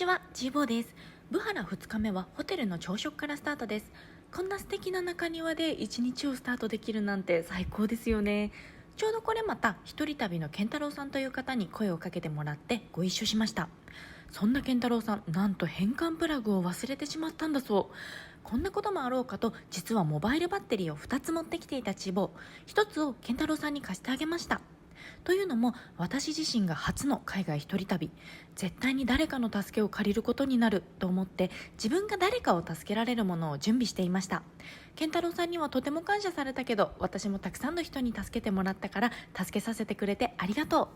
は、ジーボーです。ブハラ2日目はホテルの朝食からスタートです。こんな素敵な中庭で一日をスタートできるなんて最高ですよね。ちょうどこれまた一人旅の健太郎さんという方に声をかけてもらってご一緒しました。そんな健太郎さん、なんと変換プラグを忘れてしまったんだそう。こんなこともあろうかと、実はモバイルバッテリーを2つ持ってきていた千穂、1つを健太郎さんに貸してあげました。というのも、私自身が初の海外一人旅、絶対に誰かの助けを借りることになると思って、自分が誰かを助けられるものを準備していました。健太郎さんにはとても感謝されたけど、私もたくさんの人に助けてもらったから、助けさせてくれてありがとう。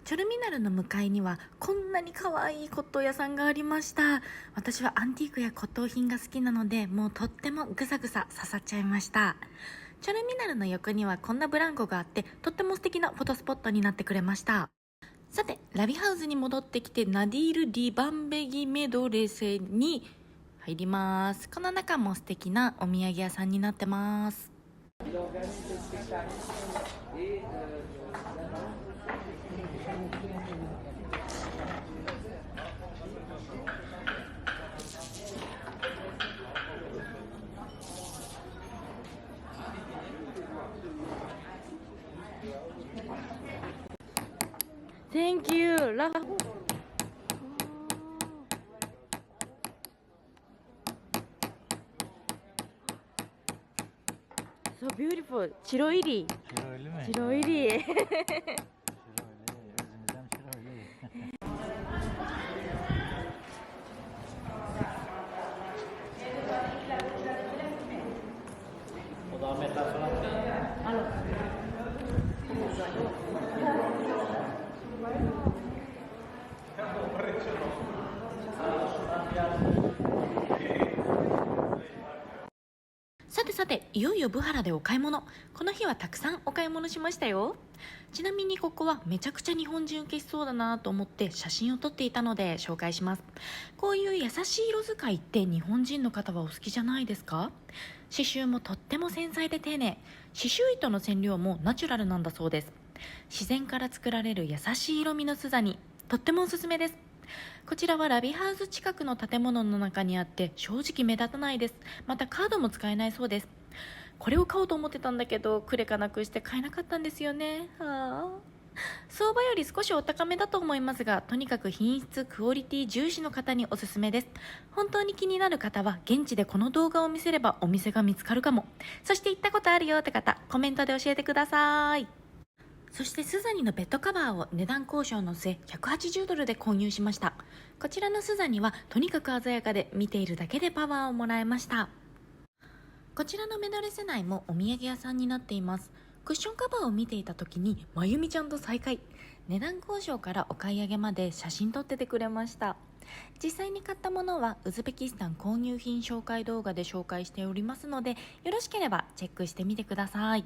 チョルミナルの向かいにはこんなに可愛い骨董屋さんがありました。私はアンティークや骨董品が好きなので、もうとってもぐさぐさ刺さっちゃいました。チョルミナルの横にはこんなブランコがあって、とっても素敵なフォトスポットになってくれました。さて、ラビハウスに戻ってきて、ナディール・ディ・バンベギメドレセに入ります。この中も素敵なお土産屋さんになってます。Thank you. So beautiful. Chiroiri. Şiroili mi? Chiroiri. Şiroili, özümüzden Şiroili. O da Ahmet Hasan'aさてさて、いよいよブハラでお買い物。この日はたくさんお買い物しましたよ。ちなみにここはめちゃくちゃ日本人受けしそうだなと思って写真を撮っていたので紹介します。こういう優しい色使いって日本人の方はお好きじゃないですか？刺繍もとっても繊細で丁寧。刺繍糸の染料もナチュラルなんだそうです。自然から作られる優しい色味のスザニ、とってもおすすめです。こちらはラビハウス近くの建物の中にあって、正直目立たないです。またカードも使えないそうです。これを買おうと思ってたんだけど、クレカなくして買えなかったんですよね。相場より少しお高めだと思いますが、とにかく品質クオリティ重視の方におすすめです。本当に気になる方は現地でこの動画を見せればお店が見つかるかも。そして行ったことあるよって方、コメントで教えてください。そしてスザニのベッドカバーを値段交渉の末180ドルで購入しました。こちらのスザニはとにかく鮮やかで、見ているだけでパワーをもらえました。こちらのメドレセ内もお土産屋さんになっています。クッションカバーを見ていた時にまゆみちゃんと再会。値段交渉からお買い上げまで写真撮っててくれました。実際に買ったものはウズベキスタン購入品紹介動画で紹介しておりますので、よろしければチェックしてみてください。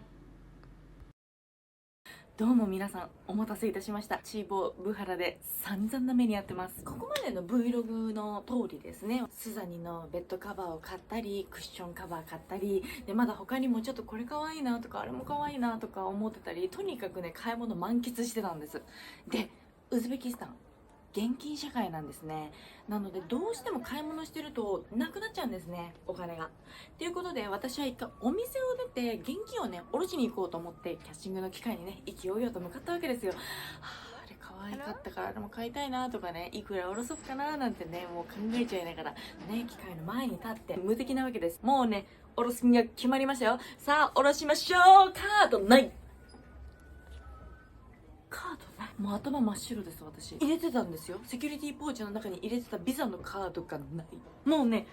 どうも皆さんお待たせいたしました。チーボーブハラで散々な目に遭ってます。ここまでの Vlog の通りですね、スザニのベッドカバーを買ったり、クッションカバー買ったりで、まだ他にもちょっとこれ可愛いなとかあれも可愛いなとか思ってたり、とにかくね買い物満喫してたんです。でウズベキスタン現金社会なんですね。なのでどうしても買い物してるとなくなっちゃうんですね、お金が。ということで私は一回お店を出て現金をね下ろしに行こうと思って、キャッシングの機会にね意気揚々と向かったわけですよ。はあ、あれ可愛かったからあれも買いたいなとかね、いくら下ろそうかななんてねもう考えちゃいながらね、機械の前に立って無敵なわけです。もうね下ろす金額決まりましたよ。さあ下ろしましょう。カードない、カードない。もう頭真っ白です。私入れてたんですよ、セキュリティポーチの中に入れてたビザのカードがない。もうね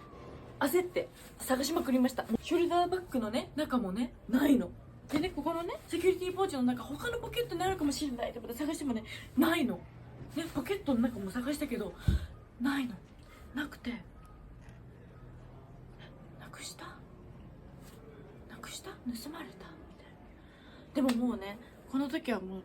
焦って探しまくりました。ショルダーバッグのね中もねないのでね、ここのねセキュリティポーチの中他のポケットにあるかもしれないと思って探してもねないのね。ポケットの中も探したけどないの、なくて、なくした盗まれたみたいな。でももうねこの時はもう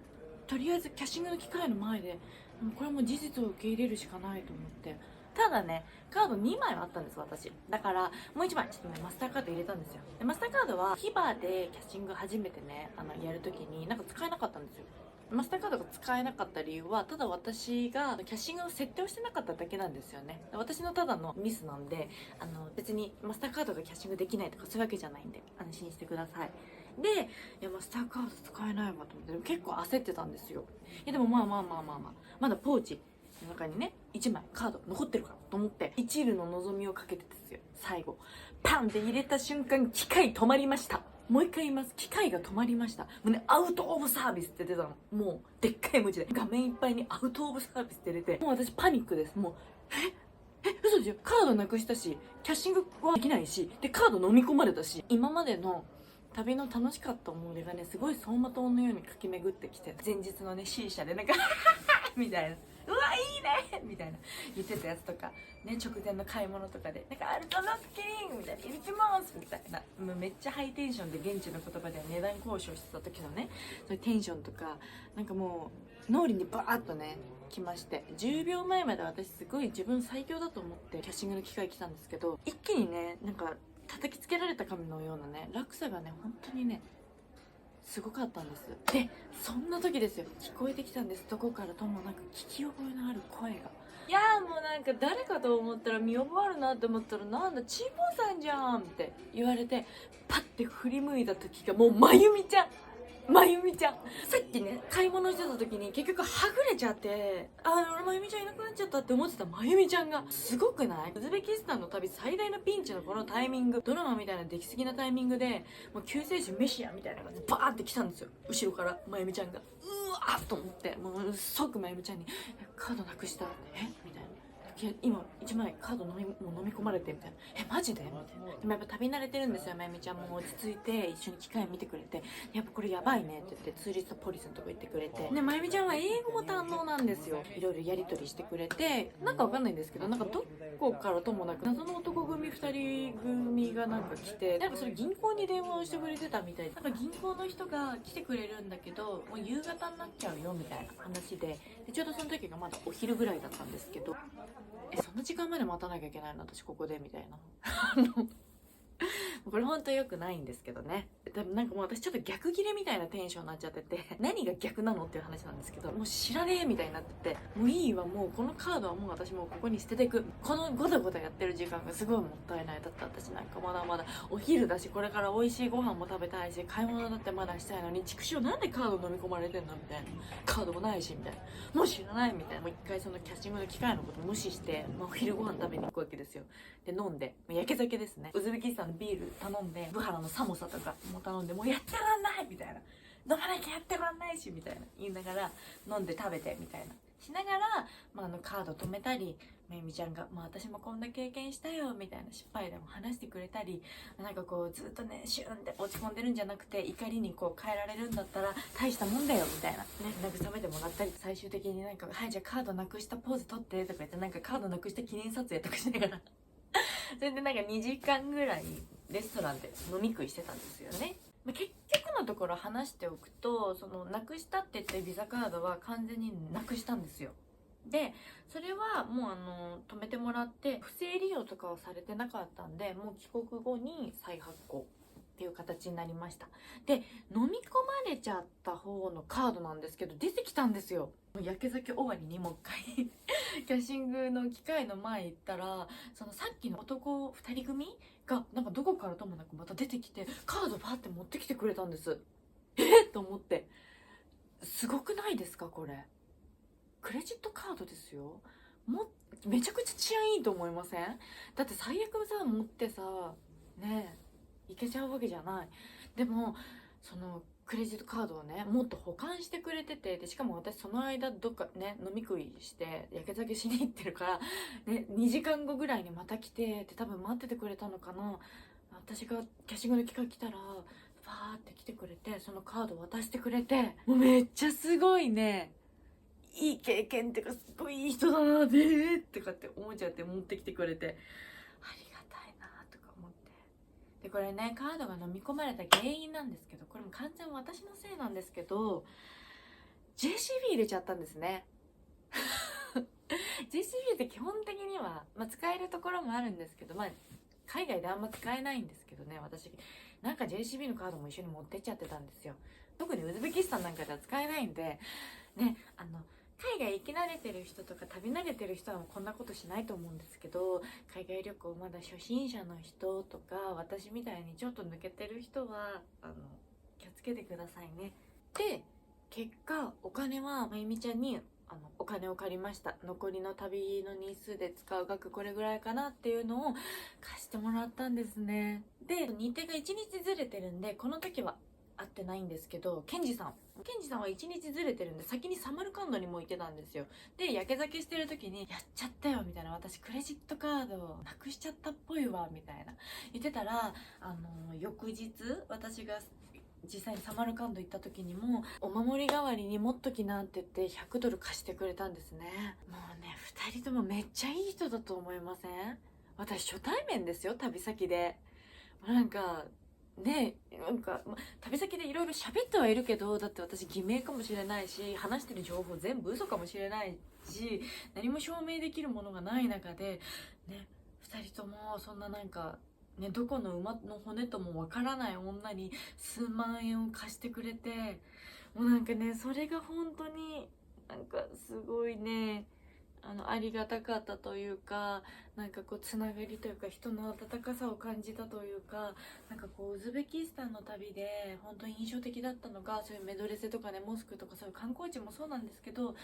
とりあえずキャッシングの機械の前でもうこれはもう事実を受け入れるしかないと思って、ただねカード2枚あったんです私。だからもう1枚ちょっとねマスターカード入れたんですよ。でマスターカードはヒバでキャッシング初めてねやるときになんか使えなかったんですよ。マスターカードが使えなかった理由はただ私がキャッシングの設定をしてなかっただけなんですよね。私のただのミスなんで別にマスターカードがキャッシングできないとかそういうわけじゃないんで安心してください。でいやマスターカード使えないわと思って結構焦ってたんですよ。いやでもまだポーチの中にね1枚カード残ってるからと思って一縷の望みをかけてですよ。最後パンって入れた瞬間機械止まりました。もう一回言います、機械が止まりました。もうねアウトオブサービスって出たの。もうでっかい文字で画面いっぱいにアウトオブサービスって出て、もう私パニックです。もう嘘ですよ、カードなくしたしキャッシングはできないしでカード飲み込まれたし、今までの旅の楽しかった思い出がねすごい走馬灯のように駆け巡ってきて、前日のね C 社でなんかみたいな、うわいいねみたいな言ってたやつとかね、直前の買い物とかでなんかアルトノスキリングみたいな行きますみたいな、もうめっちゃハイテンションで現地の言葉で値段交渉してた時のねそういうテンションとかなんかもう脳裏にバーッとね来まして、10秒前まで私すごい自分最強だと思ってキャッシングの機会来たんですけど、一気にねなんか叩きつけられたかのようなね落差がね本当にねすごかったんです。でそんな時ですよ、聞こえてきたんです、どこからともなく聞き覚えのある声が。いやーもうなんか誰かと思ったら見覚えるなって思ったらなんだチーボーさんじゃんって言われて、パッて振り向いた時がもうまゆみちゃん。まゆみちゃんさっきね買い物してた時に結局はぐれちゃって、俺まゆみちゃんいなくなっちゃったって思ってたまゆみちゃんがすごくない？ウズベキスタンの旅最大のピンチのこのタイミング、ドラマみたいな出来すぎなタイミングでもう救世主メシアみたいな感じでバーって来たんですよ、後ろからまゆみちゃんが。うわーっと思ってもう即まゆみちゃんに「カードなくした」みたいな。今1枚カードもう飲み込まれてみたいな、マジでみたいな。でもやっぱ旅慣れてるんですよ、まゆみちゃんも落ち着いて一緒に機械見てくれて、やっぱこれやばいねって言ってツーリストポリスのとこ行ってくれて、でまゆみちゃんは英語も堪能なんですよ。いろいろやり取りしてくれて、なんかわかんないんですけどなんかどこからともなく謎の男組2人組がなんか来て、なんかそれ銀行に電話をしてくれてたみたいで、なんか銀行の人が来てくれるんだけどもう夕方になっちゃうよみたいな話で、ちょうどその時がまだお昼ぐらいだったんですけど、その時間まで待たなきゃいけないの私ここでみたいなこれ本当良くないんですけどね。多分なんかもう私ちょっと逆ギレみたいなテンションになっちゃってて、何が逆なのっていう話なんですけど、もう知らねえみたいになってて、もういいわ、もうこのカードはもう私もうここに捨ててく、このゴタゴタやってる時間がすごいもったいない。だって私なんかまだまだお昼だしこれから美味しいご飯も食べたいし買い物だってまだしたいのに、畜生なんでカード飲み込まれてんのみたいな、カードもないしみたいな、もう知らないみたいな、もう一回そのキャッシングの機械のこと無視して、お昼ご飯食べに行くわけですよ。で飲んで焼け酒ですね、ウズベキスタンのビール頼んでブハラのサモサとかも頼んで、もうやってらんないみたいな、飲まなきゃやってらんないしみたいな言いながら飲んで食べてみたいなしながら、カード止めたり、まゆみちゃんが、私もこんな経験したよみたいな失敗でも話してくれたり、なんかこうずっとねシュンって落ち込んでるんじゃなくて怒りにこう変えられるんだったら大したもんだよみたいなね、慰めてもらったり、最終的になんかはいじゃあカードなくしたポーズ取ってとか言って、なんかカードなくした記念撮影とかしながらそれでなんか2時間ぐらいレストランで飲み食いしてたんですよね。結局のとこころ話しておくと、そのなくしたって言ったビザカードは完全になくしたんですよ。でそれはもう止めてもらって、不正利用とかはされてなかったんで、もう帰国後に再発行っていう形になりました。で飲み込まれちゃった方のカードなんですけど、出てきたんですよ。やけ酒終わりにもう一回キャッシングの機械の前行ったら、そのさっきの男2人組がなんかどこからともなくまた出てきて、カードパッて持ってきてくれたんです。と思って、すごくないですかこれ。クレジットカードですよ。めちゃくちゃ治安いいと思いません？だって最悪さ持ってさねえいけちゃうわけじゃない。でもそのクレジットカードをねもっと保管してくれてて、でしかも私その間どっかね飲み食いしてやけ酒しに行ってるから、ね、2時間後ぐらいにまた来てって多分待っててくれたのかな。私がキャッシングの機会来たらファーって来てくれて、そのカード渡してくれて、もうめっちゃすごいね、いい経験っていうか、すごいいい人だなでとかって思っちゃって、持ってきてくれてありがたいなとか思って。でこれねカードが飲み込まれた原因なんですけど、これも完全私のせいなんですけど、 JCB 入れちゃったんですね。JCB って基本的には、使えるところもあるんですけど、海外であんま使えないんですけどね、私なんか JCB のカードも一緒に持ってっちゃってたんですよ。特にウズベキスタンなんかでは使えないんでね、海外行き慣れてる人とか旅慣れてる人はこんなことしないと思うんですけど、海外旅行まだ初心者の人とか、私みたいにちょっと抜けてる人は気をつけてくださいね。で結果お金はまゆみちゃんにお金を借りました。残りの旅の日数で使う額これぐらいかなっていうのを貸してもらったんですね。で日程が1日ずれてるんで、この時は会ってないんですけど、ケンジさんは1日ずれてるんで先にサマルカンドにも行ってたんですよ。でやけ酒してる時に、やっちゃったよみたいな、私クレジットカードなくしちゃったっぽいわみたいな言ってたら、翌日私が実際にサマルカンド行った時にも、お守り代わりに持っときなって言って$100貸してくれたんですね。もうね2人ともめっちゃいい人だと思いません？私初対面ですよ、旅先で。なんかね、旅先でいろいろ喋ってはいるけど、だって私偽名かもしれないし、話してる情報全部嘘かもしれないし、何も証明できるものがない中でね、2人ともそんなどこの馬の骨ともわからない女に数万円を貸してくれて、もうそれが本当にすごいね、ありがたかったというか、つながりというか、人の温かさを感じたというか、ウズベキスタンの旅で本当に印象的だったのが、そういうメドレセとかね、モスクとかそういう観光地もそうなんですけど、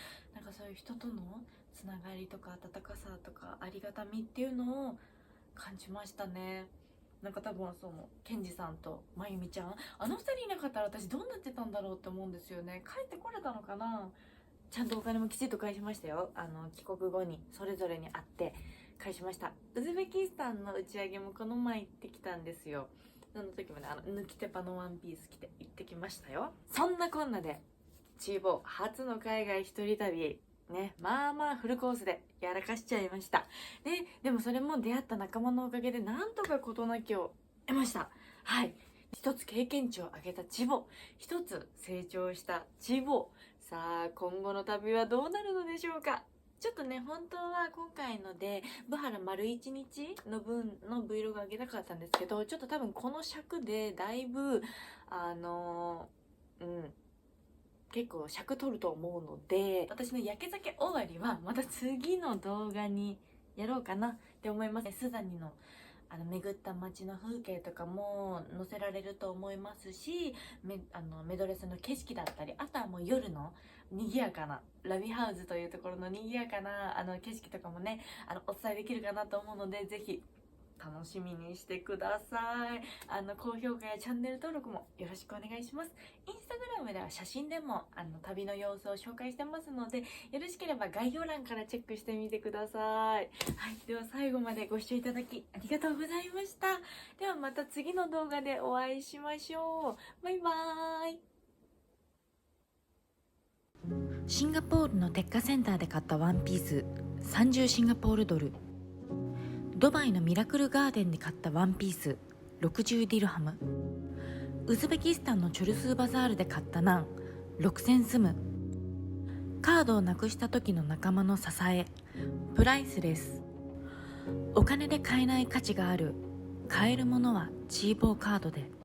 そういう人とのつながりとか温かさとかありがたみっていうのを感じましたね。多分そのケンジさんとまゆみちゃん、2人いなかったら私どうなってたんだろうって思うんですよね。帰ってこれたのかな。ちゃんとお金もきちっと返しましたよ。帰国後にそれぞれに会って返しました。ウズベキスタンの打ち上げもこの前行ってきたんですよ。その時もね、抜き手パのワンピース着て行ってきましたよ。そんなこんなでチーボー初の海外一人旅ね、まあフルコースでやらかしちゃいました。でもそれも出会った仲間のおかげでなんとか事なきを得ました。はい。一つ経験値を上げたチボ、一つ成長したチボ。さあ今後の旅はどうなるのでしょうか。ちょっとね、本当は今回のでブハラ丸1日の分の Vlog 上げたかったんですけど、ちょっと多分この尺でだいぶ結構尺取ると思うので、私のやけ酒終わりはまた次の動画にやろうかなって思います。スザニの巡った街の風景とかも載せられると思いますし、メドレスの景色だったり、あとはもう夜の賑やかなラビハウズというところの賑やかな景色とかもねお伝えできるかなと思うので、ぜひ楽しみにしてください。高評価やチャンネル登録もよろしくお願いします。インスタグラムでは写真でも旅の様子を紹介してますので、よろしければ概要欄からチェックしてみてください。はい、では最後までご視聴いただきありがとうございました。ではまた次の動画でお会いしましょう。バイバーイ。シンガポールのテッカセンターで買ったワンピース30シンガポールドル、ドバイのミラクルガーデンで買ったワンピース60ディルハム、ウズベキスタンのチョルスーバザールで買ったナン6000スム。カードをなくした時の仲間の支え、プライスレス。お金で買えない価値がある。買えるものはチーボーカードで。